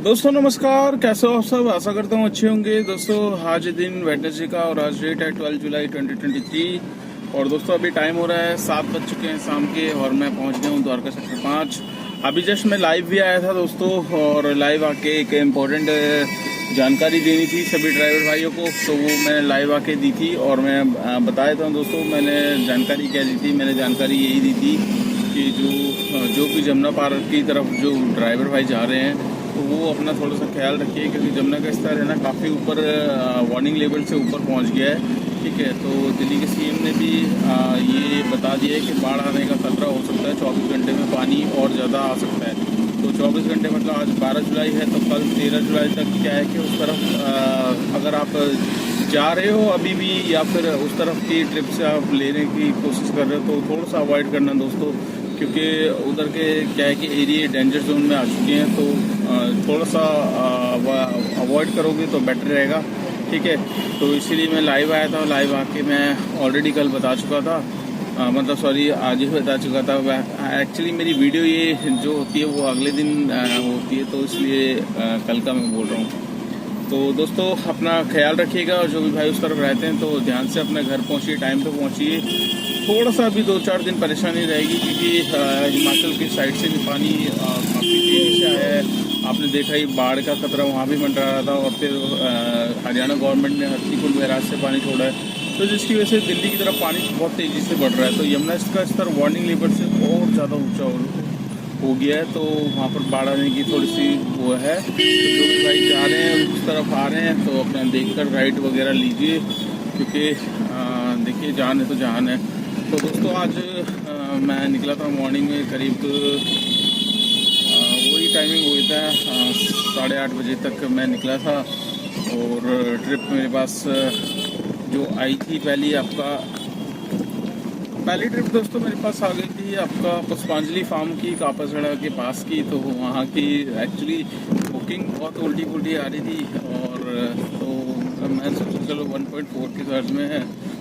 दोस्तों नमस्कार, कैसे हो आप सब। आशा करता हूँ अच्छे होंगे। दोस्तों आज दिन वेडनेसडे का और आज डेट है 12 जुलाई 2023 और दोस्तों अभी टाइम हो रहा है 7 बज चुके हैं शाम के और मैं पहुँच गया हूँ द्वारका सेक्टर 5। अभी जस्ट मैं लाइव भी आया था दोस्तों और लाइव आके एक इम्पोर्टेंट जानकारी देनी थी सभी ड्राइवर भाइयों को, तो वो मैंने लाइव आके दी थी। और मैं बता देता हूँ दोस्तों मैंने जानकारी क्या दी थी। मैंने जानकारी यही दी थी कि जो भी जमुना पार की तरफ जो ड्राइवर भाई जा रहे हैं तो वो अपना थोड़ा सा ख्याल रखिए, क्योंकि जमुना का स्तर है ना काफ़ी ऊपर, वार्निंग लेवल से ऊपर पहुंच गया है। ठीक है, तो दिल्ली के सीएम ने भी ये बता दिया है कि बाढ़ आने का खतरा हो सकता है। 24 घंटे में पानी और ज़्यादा आ सकता है। तो 24 घंटे मतलब आज 12 जुलाई है, तो कल 13 जुलाई तक क्या है कि उस तरफ अगर आप जा रहे हो अभी भी या फिर उस तरफ की ट्रिप से आप लेने की कोशिश कर रहे हो तो थोड़ा सा अवॉइड करना दोस्तों, क्योंकि उधर के क्या है कि एरिया डेंजर जोन में आ चुके हैं। तो थोड़ा सा अवॉइड करोगे तो बेटर रहेगा। ठीक है, तो इसीलिए मैं लाइव आया था। लाइव आके मैं ऑलरेडी कल बता चुका था, मतलब सॉरी आज ही बता चुका था। एक्चुअली मेरी वीडियो ये जो होती है वो अगले दिन होती है, तो इसलिए कल का मैं बोल रहा हूँ। तो दोस्तों अपना ख्याल रखिएगा और जो भी भाई उस तरफ रहते हैं तो ध्यान से अपने घर पहुँचिए, टाइम पे पहुँचिए। थोड़ा सा अभी 2-4 दिन परेशानी रहेगी, क्योंकि हिमाचल की साइड से भी पानी काफ़ी तेज़ी से आया है। आपने देखा ही बाढ़ का खतरा वहाँ भी मंडरा रहा था और फिर हरियाणा गवर्नमेंट ने हथनीकुंड बैराज से पानी छोड़ा है, तो जिसकी वजह से दिल्ली की तरफ पानी बहुत तेज़ी से बढ़ रहा है। तो यमुना का स्तर वार्निंग लेवल से और ज़्यादा ऊँचा हो गया है, तो वहाँ पर बाढ़ आने की थोड़ी सी वो है। तो जो भी भाई जा रहे हैं उस तरफ आ रहे हैं तो अपना देखकर राइड वगैरह लीजिए, क्योंकि देखिए जान है तो जान है। तो दोस्तों आज मैं निकला था मॉर्निंग में करीब वही टाइमिंग हुई था 8:30 बजे तक मैं निकला था। और ट्रिप मेरे पास जो आई थी पहली ट्रिप दोस्तों मेरे पास आ गई थी आपका पुष्पांजलि फार्म की, कापासड़ा के पास की। तो वहाँ की एक्चुअली बुकिंग बहुत उल्टी पुल्टी आ रही थी और तो मैं सोचा चलो 1.4 की सर्च में है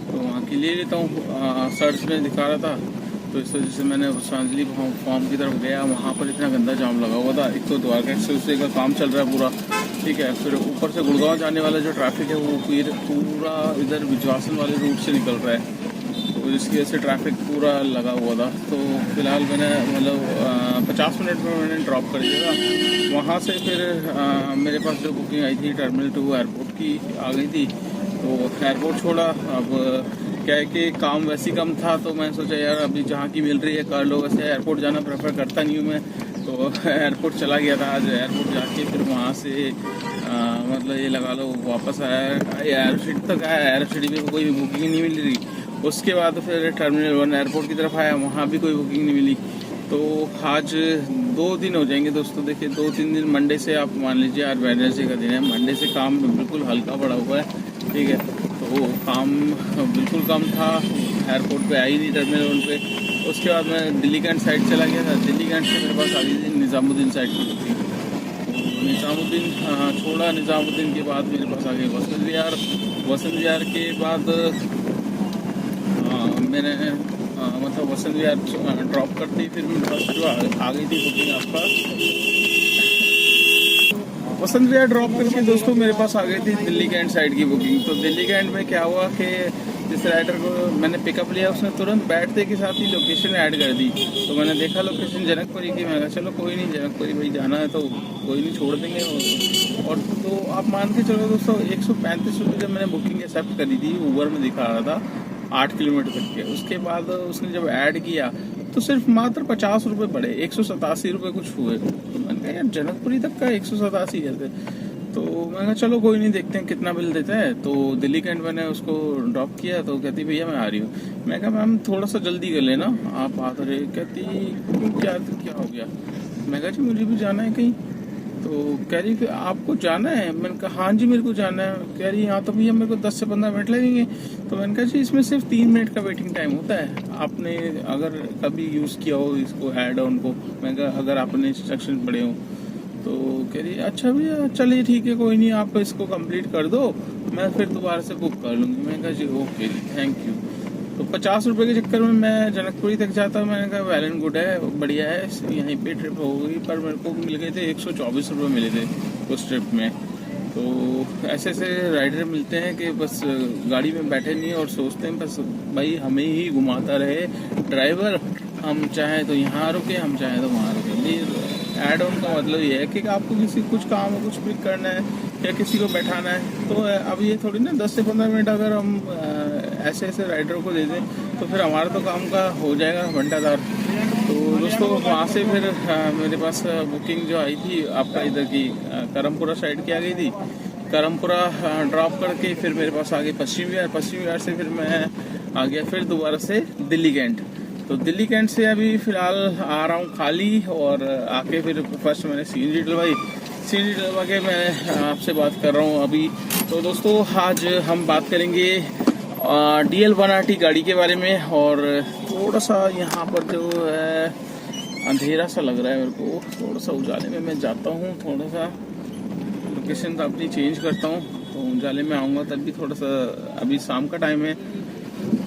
तो वहाँ की ले लेता हूँ। सर्च में दिखा रहा था, तो इस वजह से मैंने पुष्पांजलि फार्म की तरफ गया। वहाँ पर इतना गंदा जाम लगा हुआ था। एक तो द्वारका एक्सप्रेस का काम चल रहा है पूरा, ठीक है, फिर ऊपर से गुड़गांव जाने वाला जो ट्रैफिक है वो पूरा इधर विजवासन वाले रूट से निकल रहा है, तो जिसकी वजह से ट्रैफिक पूरा लगा हुआ था। तो फिलहाल मैंने मतलब 50 मिनट में मैंने ड्रॉप कर दिया था वहाँ से। फिर मेरे पास जो बुकिंग आई थी टर्मिनल 2 एयरपोर्ट की आ गई थी, तो एयरपोर्ट छोड़ा। अब क्या है कि काम वैसे ही कम था, तो मैं सोचा यार अभी जहाँ की मिल रही है कर लो। वैसे एयरपोर्ट जाना प्रेफर करता नहीं हूँ मैं, तो एयरपोर्ट चला गया था आज। एयरपोर्ट जाके फिर वहाँ से मतलब ये लगा लो वापस आया। एयर सिटी तक आया, एयर सिटी में कोई बुकिंग नहीं मिल रही। उसके बाद फिर टर्मिनल 1 एयरपोर्ट की तरफ आया, वहाँ भी कोई बुकिंग नहीं मिली। तो आज 2 दिन हो जाएंगे दोस्तों। देखिए 2-3 दिन मंडे से आप मान लीजिए, आज वेडनेसडे का दिन है, मंडे से काम बिल्कुल हल्का पड़ा हुआ है। ठीक है, तो काम बिल्कुल कम था, एयरपोर्ट पे आई नहीं टर्मिनल 1 पे। उसके बाद मैं दिल्ली कैंट साइड चला गया था। दिल्ली कैंट से मेरे पास आ गई थी निज़ामुद्दीन साइड की बुकिंग। तो निज़ामुद्दीन छोड़ा, निज़ामुद्दीन के बाद मेरे पास आ गई वसंत विहार। वसंत विहार के बाद मैंने मतलब वसंत विहार ड्रॉप कर दी। फिर मेरे पास जो आ गई थी बुकिंग आपका वसंत विहार ड्रॉप करके दोस्तों मेरे पास आ गई थी दिल्ली कैंट साइड की बुकिंग। तो दिल्ली कैंट में क्या हुआ कि जिस राइडर को मैंने पिकअप लिया उसने तुरंत बैठते के साथ ही लोकेशन ऐड कर दी। तो मैंने देखा लोकेशन जनकपुरी की, मैं कहा चलो कोई नहीं, जनकपुरी भाई जाना है तो कोई नहीं, छोड़ देंगे। और तो आप मान के चलो दोस्तों 135 रुपये जब मैंने बुकिंग एक्सेप्ट करी थी, ऊबर में दिखा रहा था 8 किलोमीटर तक के। उसके बाद उसने जब ऐड किया तो सिर्फ मात्र 50 रुपये पड़े, 187 रुपये कुछ हुए। तो मैंने कहा यार जनकपुरी तक का 187 है। तो मैंने कहा चलो कोई नहीं, देखते हैं कितना बिल देता है। तो दिल्ली कैंट मैंने उसको ड्रॉप किया, तो कहती भैया मैं आ रही हूँ। मैं कहा मैम थोड़ा सा जल्दी कर लेना, आप आ रहे। कहती क्या हो गया। मैं कहा जी मुझे भी जाना है कहीं। तो कह रही कि आपको जाना है। मैंने कहा हाँ जी मेरे को जाना है। कह रही हाँ तो भैया मेरे को 10 से 15 मिनट लगेंगे। तो मैंने कहा जी इसमें सिर्फ 3 मिनट का वेटिंग टाइम होता है, आपने अगर कभी यूज़ किया हो इसको ऐड ऑन को। मैं कहा अगर आपने इंस्ट्रक्शन पढ़े हो। तो कह रही अच्छा भैया चलिए ठीक है कोई नहीं, आप इसको कंप्लीट कर दो, मैं फिर दोबारा से बुक कर लूँगी। मैं कहा जी ओके जी थैंक यू। तो 50 रुपए के चक्कर में मैं जनकपुरी तक जाता, मैंने कहा वेल एंड गुड है, बढ़िया है, यहीं पे ट्रिप हो गई। पर मेरे को मिल गए थे 124 रुपये मिले थे उस ट्रिप में। तो ऐसे ऐसे राइडर मिलते हैं कि बस गाड़ी में बैठे नहीं और सोचते हैं बस भाई हमें ही घुमाता रहे ड्राइवर, हम चाहें तो यहाँ रुके, हम चाहें तो वहाँ रुके। एड ऑन का मतलब ये है कि आपको किसी कुछ काम है, कुछ पिक करना है या किसी को बैठाना है, तो अब ये थोड़ी ना 10 से 15 मिनट अगर हम ऐसे ऐसे राइडरों को दे दें तो फिर हमारा तो काम का हो जाएगा घंटादार। तो दोस्तों वहाँ से फिर मेरे पास बुकिंग जो आई थी आपका इधर की करमपुरा साइड की आ गई थी। करमपुरा ड्रॉप करके फिर मेरे पास आ गई पश्चिम विहार से फिर मैं आ गया फिर दोबारा से दिल्ली कैंट। तो दिल्ली कैंट से अभी फिलहाल आ रहा हूँ खाली, और आके फिर फर्स्ट मैंने सीएनजी डलवा के मैं आपसे बात कर रहा हूँ अभी। तो दोस्तों आज हम बात करेंगे DL 1RT गाड़ी के बारे में। और थोड़ा सा यहाँ पर जो है अंधेरा सा लग रहा है मेरे को, थोड़ा सा उजाले में मैं जाता हूँ, थोड़ा सा लोकेशन तो अपनी चेंज करता हूँ, तो उजाले में आऊँगा तब भी थोड़ा सा, अभी शाम का टाइम है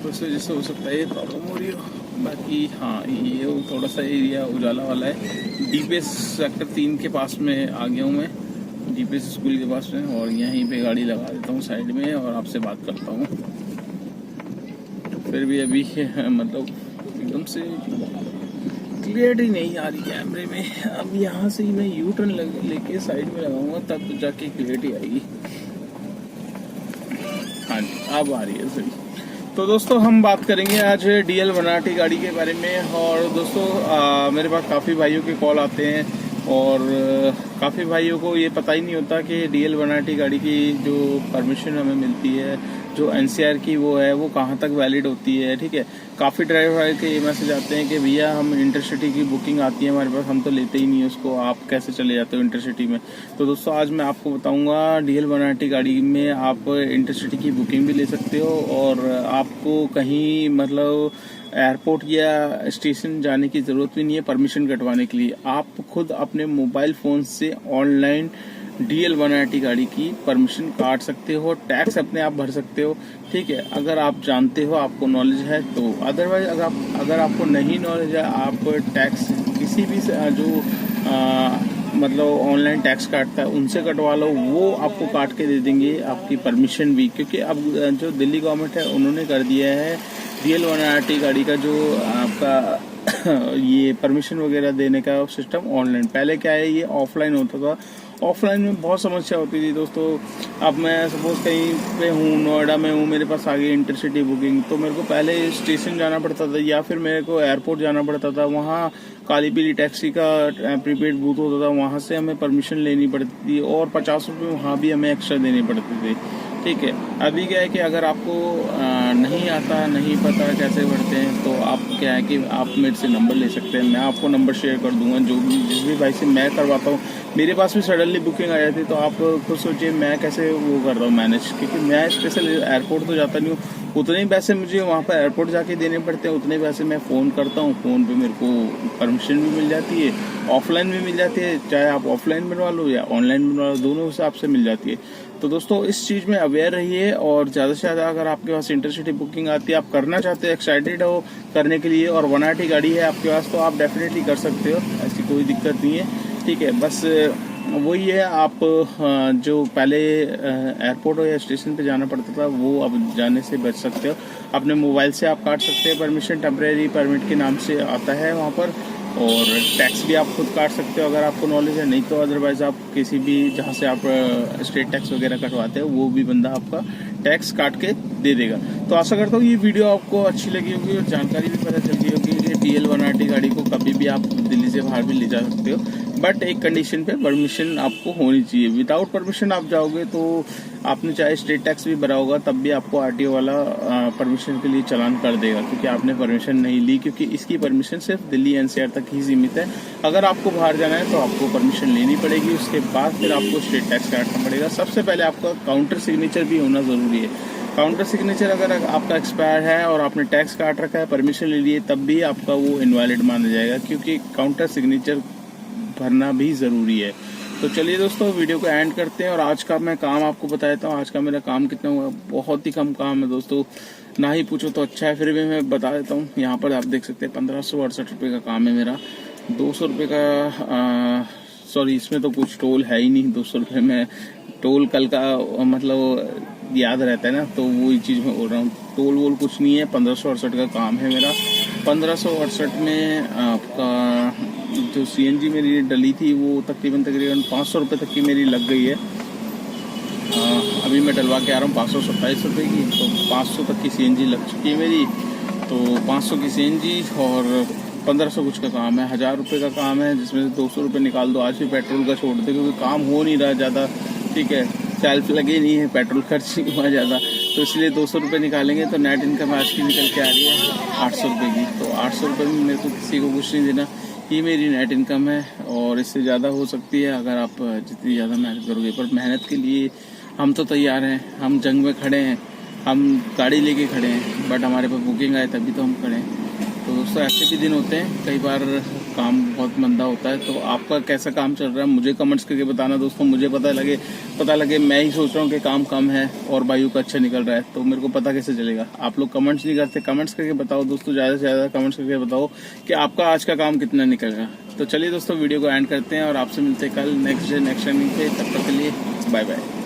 तो इस वजह से हो सकता है ये प्रॉब्लम हो रही हो। बाकी हाँ ये थोड़ा सा एरिया उजाला वाला है। DPS सेक्टर 3 के पास में आ गया हूँ मैं, DPS स्कूल के पास में, और यहीं पे गाड़ी लगा देता हूँ साइड में और आपसे बात करता हूँ। फिर भी अभी मतलब एकदम से क्लियरिटी नहीं आ रही कैमरे में। अब यहाँ से ही मैं यू टर्न लेके साइड में लगाऊंगा तब तो जाके क्लियरिटी आएगी। हाँ जी अब आ रही है सही। तो दोस्तों हम बात करेंगे आज DL 1RT गाड़ी के बारे में। और दोस्तों मेरे पास काफ़ी भाइयों के कॉल आते हैं और काफ़ी भाइयों को ये पता ही नहीं होता कि DL 1RT गाड़ी की जो परमिशन हमें मिलती है, जो NCR की वो है, वो कहाँ तक वैलिड होती है। ठीक है, काफ़ी ड्राइवर के ये मैसेज आते हैं कि भैया हम इंटरसिटी की बुकिंग आती है हमारे पास, हम तो लेते ही नहीं उसको, आप कैसे चले जाते हो इंटरसिटी में। तो दोस्तों आज मैं आपको बताऊंगा DL 1RT गाड़ी में आप इंटरसिटी की बुकिंग भी ले सकते हो, और आपको कहीं मतलब एयरपोर्ट या स्टेशन जाने की ज़रूरत भी नहीं है परमिशन कटवाने के लिए। आप खुद अपने मोबाइल फ़ोन से ऑनलाइन DL 1RT गाड़ी की परमिशन काट सकते हो, टैक्स अपने आप भर सकते हो। ठीक है, अगर आप जानते हो, आपको नॉलेज है तो। अदरवाइज अगर आपको नहीं नॉलेज है, आप टैक्स किसी भी जो मतलब ऑनलाइन टैक्स काटता है उनसे कटवा लो, वो आपको काट के दे देंगे आपकी परमिशन भी। क्योंकि अब जो दिल्ली गवर्नमेंट है उन्होंने कर दिया है DL 1RT गाड़ी का जो आपका ये परमिशन वगैरह देने का सिस्टम ऑनलाइन। पहले क्या है ये ऑफलाइन होता था, ऑफलाइन में बहुत समस्या होती थी दोस्तों। अब मैं सपोज कहीं पे हूँ, नोएडा में हूँ, मेरे पास आ गई इंटरसिटी बुकिंग, तो मेरे को पहले स्टेशन जाना पड़ता था या फिर मेरे को एयरपोर्ट जाना पड़ता था, वहाँ काली पीली टैक्सी का प्रीपेड बूथ होता था, वहाँ से हमें परमिशन लेनी पड़ती थी और 50 रुपये वहाँ भी हमें एक्स्ट्रा देने पड़ते थे। ठीक है, अभी क्या है कि अगर आपको नहीं आता, नहीं पता कैसे भरते हैं, तो आप क्या है कि आप मेरे से नंबर ले सकते हैं, मैं आपको नंबर शेयर कर दूंगा। जो भी जिस भी भाई से मैं करवाता हूँ, मेरे पास भी सडनली बुकिंग आ जाती है, तो आप खुद सोचिए मैं कैसे वो करता हूँ मैनेज, क्योंकि मैं स्पेशल एयरपोर्ट तो जाता नहीं हूँ। उतने ही पैसे मुझे वहाँ पर एयरपोर्ट जाके देने पड़ते हैं, उतने पैसे मैं फ़ोन करता हूँ, फ़ोन पे मेरे को परमिशन भी मिल जाती है, ऑफलाइन भी मिल जाती है, चाहे आप ऑफलाइन बनवा लो या ऑनलाइन बनवा लो, दोनों हिसाब से मिल जाती है। तो दोस्तों इस चीज़ में अवेयर रहिए, और ज़्यादा से ज़्यादा अगर आपके पास इंटरसिटी बुकिंग आती है, आप करना चाहते हो, एक्साइटेड हो करने के लिए, और 1RT गाड़ी है आपके पास, तो आप डेफिनेटली कर सकते हो, ऐसी कोई दिक्कत नहीं है। ठीक है, बस वही है, आप जो पहले एयरपोर्ट या स्टेशन पे जाना पड़ता था वो अब जाने से बच सकते हो। अपने मोबाइल से आप काट सकते हैं परमिशन, टेम्परेरी परमिट के नाम से आता है वहाँ पर, और टैक्स भी आप खुद काट सकते हो अगर आपको नॉलेज है। नहीं तो अदरवाइज आप किसी भी जहाँ से आप स्टेट टैक्स वगैरह कटवाते हो वो भी बंदा आपका टैक्स काट के दे देगा। तो आशा करता हूँ ये वीडियो आपको अच्छी लगी होगी और जानकारी भी पता चल गई होगी कि DL 1RT गाड़ी को कभी भी आप दिल्ली से बाहर भी ले जा सकते हो, बट एक कंडीशन पे परमिशन आपको होनी चाहिए। विदाउट परमिशन आप जाओगे तो आपने चाहे स्टेट टैक्स भी भरा होगा तब भी आपको RTO वाला परमिशन के लिए चालान कर देगा, क्योंकि आपने परमिशन नहीं ली, क्योंकि इसकी परमिशन सिर्फ दिल्ली NCR तक ही सीमित है। अगर आपको बाहर जाना है तो आपको परमिशन लेनी पड़ेगी, उसके बाद फिर आपको स्टेट टैक्स काटना पड़ेगा। सबसे पहले आपका काउंटर सिग्नेचर भी होना ज़रूरी है। काउंटर सिग्नेचर अगर आपका एक्सपायर है और आपने टैक्स काट रखा है, परमिशन ले लिए, तब भी आपका वो इनवैलिड माना जाएगा, क्योंकि काउंटर सिग्नेचर भरना भी ज़रूरी है। तो चलिए दोस्तों वीडियो को एंड करते हैं और आज का मैं काम आपको बताता हूँ। आज का मेरा काम कितना हुआ, बहुत ही कम काम है दोस्तों, ना ही पूछो तो अच्छा है, फिर भी मैं बता देता हूँ। यहाँ पर आप देख सकते हैं 1568 रुपये का काम है मेरा। 200 रुपये का सॉरी, इसमें तो कुछ टोल है ही नहीं। 200 रुपये में टोल कल का मतलब याद रहता है ना, तो वही चीज़ मैं बोल रहा हूँ। टोल वोल कुछ नहीं है। 1568 का काम है मेरा। 1568 में आपका जो CNG मेरी डली थी वो तकरीबन 500 रुपये तक की मेरी लग गई है। अभी मैं डलवा के आ रहा हूँ 527 रुपये की, तो 500 तक की CNG लग चुकी है मेरी। तो 500 की CNG और 1500 कुछ का काम है। 1000 रुपये का काम है, जिसमें से 200 रुपये निकाल दो। आज भी पेट्रोल का छोड़ दे, क्योंकि काम हो नहीं रहा ज़्यादा, ठीक है, सेल्फ लगे नहीं है, पेट्रोल खर्च नहीं हुआ ज़्यादा, तो इसलिए 200 रुपये निकालेंगे। तो नेट इनकम आज की निकल के आ रही है 800 रुपये की। तो 800 रुपये में मेरे को किसी को कुछ नहीं देना, ये मेरी नेट इनकम है। और इससे ज़्यादा हो सकती है अगर आप जितनी ज़्यादा मेहनत करोगे। पर मेहनत के लिए हम तो तैयार हैं, हम जंग में खड़े हैं, हम गाड़ी लेके खड़े हैं, बट हमारे पास बुकिंग आए तभी तो हम खड़े हैं। तो दोस्तों ऐसे भी दिन होते हैं, कई बार काम बहुत मंदा होता है। तो आपका कैसा काम चल रहा है मुझे कमेंट्स करके बताना दोस्तों, मुझे पता लगे। मैं ही सोच रहा हूँ कि काम कम है और भाइयों का अच्छा निकल रहा है, तो मेरे को पता कैसे चलेगा। आप लोग कमेंट्स नहीं करते, कमेंट्स करके बताओ दोस्तों, ज़्यादा से ज़्यादा कमेंट्स करके बताओ कि आपका आज का काम कितना निकल रहा। तो चलिए दोस्तों वीडियो को एंड करते हैं और आपसे मिलते हैं कल नेक्स्ट डे नेक्स्ट टाइमिंग पे। तब तक के लिए बाय बाय।